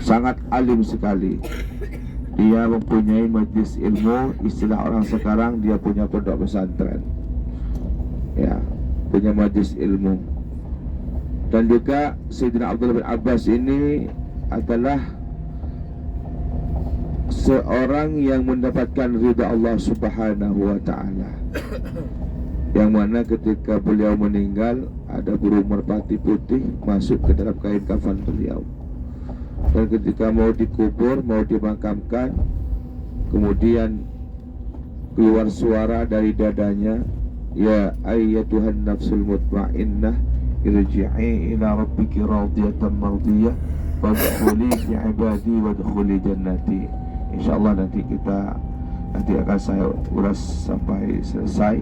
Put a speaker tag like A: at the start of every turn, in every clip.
A: sangat alim sekali. Dia mempunyai majlis ilmu, istilah orang sekarang dia punya pondok pesantren, ya, punya majlis ilmu. Dan juga Sayyidina Abdullah bin Abbas ini adalah seorang yang mendapatkan ridha Allah Subhanahu wa ta'ala, yang mana ketika beliau meninggal ada burung merpati putih masuk ke dalam kain kafan beliau. Dan ketika mau dikubur, mau dimakamkan, kemudian keluar suara dari dadanya, ya ayyatuhan nafsul mutmainnah irji'i ila rabbiki radiyatan mardiyah wadkhuli fi ibadi wadkhuli jannati. Insyaallah nanti akan saya ulas sampai selesai,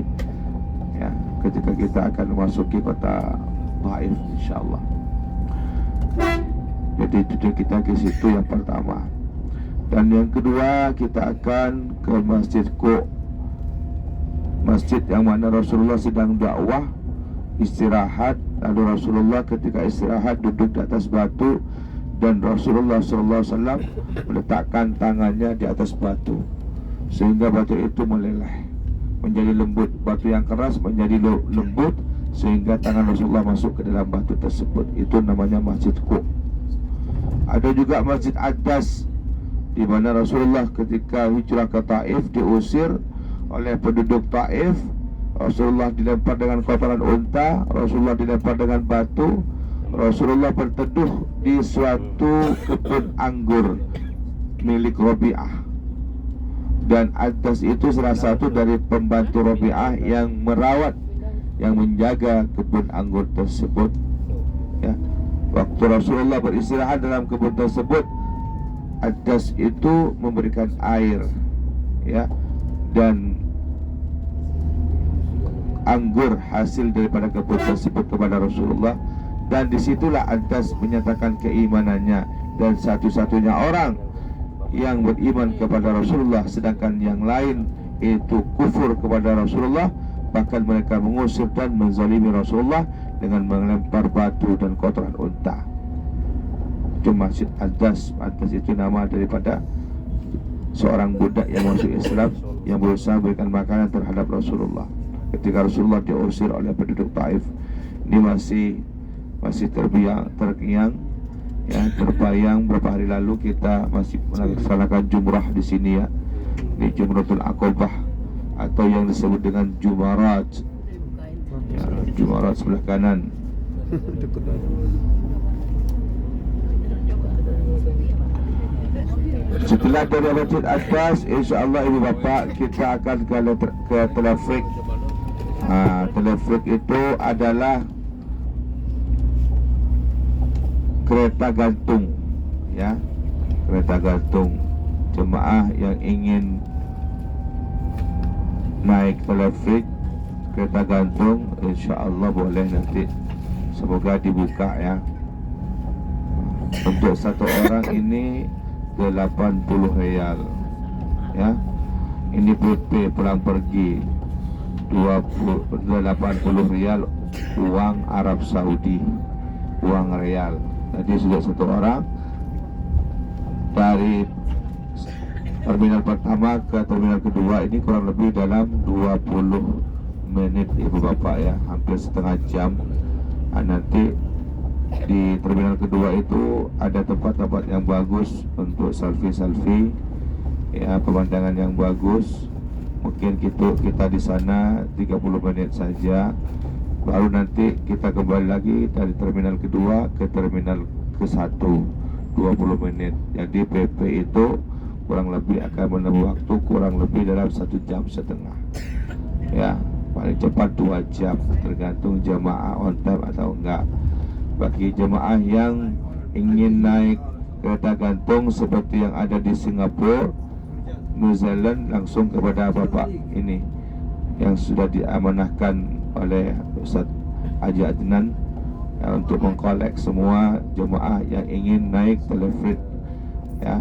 A: ya, ketika kita akan memasuki kota Taif insyaallah. Jadi tujuan kita ke situ yang pertama. Dan yang kedua kita akan ke Masjid Qo, masjid yang mana Rasulullah sedang dakwah, istirahat. Lalu Rasulullah ketika istirahat duduk di atas batu, dan Rasulullah SAW meletakkan tangannya di atas batu sehingga batu itu meleleh menjadi lembut. Batu yang keras menjadi lembut sehingga tangan Rasulullah masuk ke dalam batu tersebut. Itu namanya Masjid Qo. Ada juga Masjid Adas, di mana Rasulullah ketika hijrah ke Taif diusir oleh penduduk Taif. Rasulullah dilempar dengan kotoran unta, Rasulullah dilempar dengan batu, Rasulullah berteduh di suatu kebun anggur milik Rabi'ah. Dan Adas itu salah satu dari pembantu Rabi'ah yang merawat, yang menjaga kebun anggur tersebut, ya. Waktu Rasulullah beristirahat dalam kebun tersebut, Adas itu memberikan air, ya, dan anggur hasil daripada kebun tersebut kepada Rasulullah. Dan disitulah Adas menyatakan keimanannya, dan satu-satunya orang yang beriman kepada Rasulullah, sedangkan yang lain itu kufur kepada Rasulullah. Bahkan mereka mengusir dan menzalimi Rasulullah dengan melempar batu dan kotoran unta. Itu Masjid Adas. Adas itu nama daripada seorang budak yang masuk Islam, yang berusaha memberikan makanan terhadap Rasulullah ketika Rasulullah diusir oleh penduduk Taif. Ini masih terkiang, ya, terbayang berapa hari lalu kita masih melaksanakan jumrah di sini, ya, di Jumratul Aqabah atau yang disebut dengan Jumarat, ya, Jumarat sebelah kanan. Setelah dari Masjid Adas, insyaAllah ibu bapa kita akan ke Telefrik. Telefrik itu adalah kereta gantung, ya, kereta gantung. Jemaah yang ingin naik telefrik, kereta gantung, insyaAllah boleh nanti, semoga dibuka, ya. Untuk satu orang ini 80 rial, ya. Ini PP pulang pergi 80 rial uang Arab Saudi, uang rial. Jadi sudah satu orang dari terminal pertama ke terminal kedua ini kurang lebih dalam 20 menit ibu bapak, ya, hampir setengah jam. Nanti di terminal kedua itu ada tempat-tempat yang bagus untuk selfie, ya, pemandangan yang bagus. Mungkin kita di sana 30 menit saja, baru nanti kita kembali lagi dari terminal kedua ke terminal ke-1 20 menit. Jadi PP itu kurang lebih akan menempuh waktu kurang lebih dalam 1,5 jam, ya, paling cepat 2 jam, tergantung jemaah on time atau enggak. Bagi jemaah yang ingin naik kereta gantung seperti yang ada di Singapura, New Zealand, langsung kepada bapak ini yang sudah diamanahkan oleh Ustaz Haji Adnan, ya, untuk mengkolek semua jemaah yang ingin naik telefrik, ya,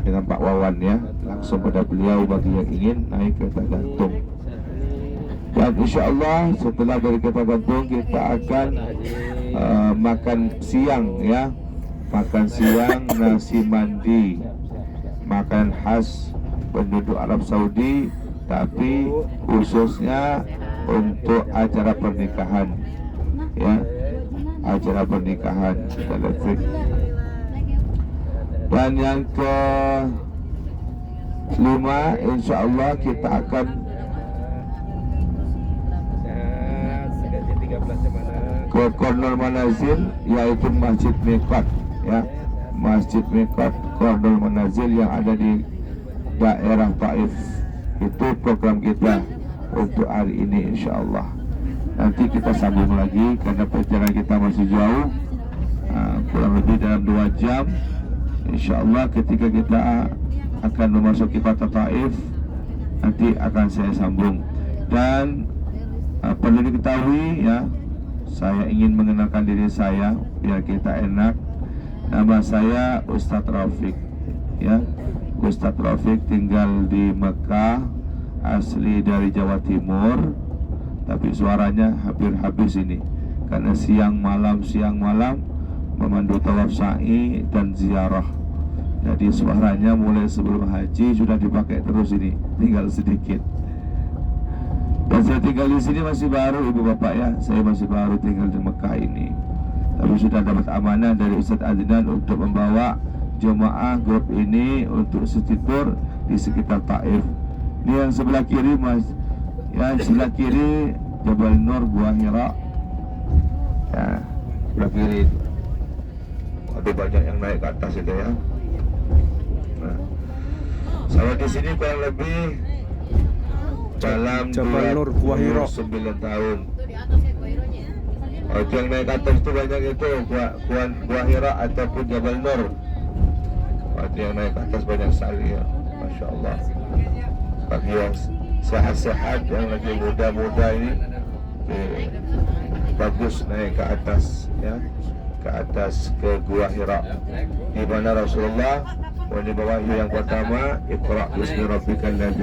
A: dengan Pak Wawan, ya, langsung pada beliau bagi yang ingin naik kereta gantung. Dan insya Allah setelah dari Kota Gantung kita akan makan siang ya. Makan siang nasi mandi, makan khas penduduk Arab Saudi, tapi khususnya untuk acara pernikahan ya, acara pernikahan kita lihat. Dan yang ke 5 insya Allah kita akan ke Kornol Manazil, yaitu Masjid Miqat ya, Masjid Miqat Kornol Manazil yang ada di daerah Taif. Itu program kita untuk hari ini insya Allah. Nanti kita sambung lagi karena perjalanan kita masih jauh, kurang lebih dalam 2 jam. Insya Allah ketika kita akan memasuki kota Taif, nanti akan saya sambung. Dan perlu diketahui ya, saya ingin mengenalkan diri saya biar kita enak. Nama saya Ustadz Rafiq ya, Ustadz Rafiq, tinggal di Mekah, asli dari Jawa Timur, tapi suaranya hampir habis ini karena siang malam memandu tawaf sa'i dan ziarah. Jadi suaranya mulai sebelum haji sudah dipakai terus, ini tinggal sedikit. Dan saya tinggal di sini masih baru, ibu bapak ya, saya masih baru tinggal di Mekah ini. Tapi sudah dapat amanah dari Ustadz Adnan untuk membawa jemaah grup ini untuk setitur di sekitar Taif. Ini yang sebelah kiri mas, ya sebelah kiri Jabal Nur, Gua Hira. Ya, sebelah kiri. Ada banyak yang naik ke atas itu ya. Nah, saya di sini kurang lebih dalam
B: Jabal Nur, Gua Hira
A: 9 tahun. Oh, itu yang naik ke atas itu banyak itu Gua Hira ataupun Jabal Nur. Oh, itu yang naik ke atas banyak sekali ya, Masya Allah. Bagi yang sehat-sehat, yang lagi muda-muda ini bagus naik ke atas ya, ke atas ke Gua Hira, di mana Rasulullah memberi wahyu yang pertama, Iqra bismi rabbikal ladzi